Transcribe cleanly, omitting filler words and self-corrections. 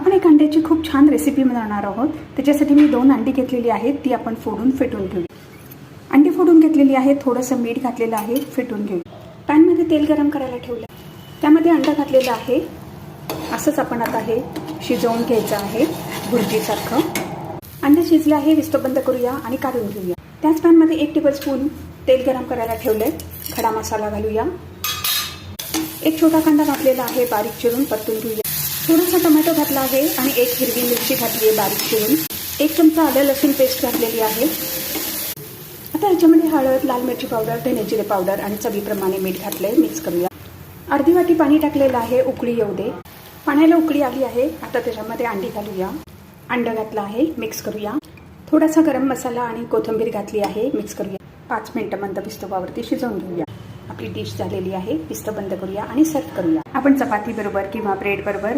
आपण एक अंड्याची खूप छान रेसिपी बनवणार आहोत। त्याच्यासाठी मी 2 अंडी घेतलेली आहेत, ती आपण फोडून फेटून घेऊ। अंडी फोडून घेतलेली आहे, थोडंसं मीठ घातलेलं आहे, फेटून घेऊ। पॅनमध्ये तेल गरम करायला ठेवलं, त्यामध्ये अंडा घातलेला आहे। असंच आपण आता हे शिजवून घ्यायचं आहे भुर्जीसारखं। अंडे शिजले आहे, स्टव बंद करूया आणि काढून घेऊया। त्याच पॅनमध्ये 1 टेबलस्पून तेल गरम करायला ठेवले, खडा मसाला घालूया। एक छोटा कांदा घातलेला आहे, बारीक चिरून परतून घेऊया। थोडासा टोमॅटो घातला आहे आणि 1 हिरवी मिरची घातली आहे बारीक चिरून। 1 चमचा आलं लसूण पेस्ट घातलेली आहे। आता याच्यामध्ये हळद, लाल मिरची पावडर, धने जिरे पावडर आणि चवीप्रमाणे मीठ घातले, मिक्स करूया। अर्धी वाटी पाणी टाकलेलं आहे, उकळी येऊ दे। पाण्याला उकळी आली आहे, आता त्याच्यामध्ये अंडी घालूया। अंडा घातला आहे, मिक्स करूया। थोडासा गरम मसाला आणि कोथिंबीर घातली आहे, मिक्स करूया। 5 मिनिटं मंद विस्तवावरती शिजवून घेऊया। आपली डिश झालेली आहे, विस्तव बंद करूया आणि सर्व करूया। आपण चपाती बरोबर किंवा ब्रेड बरोबर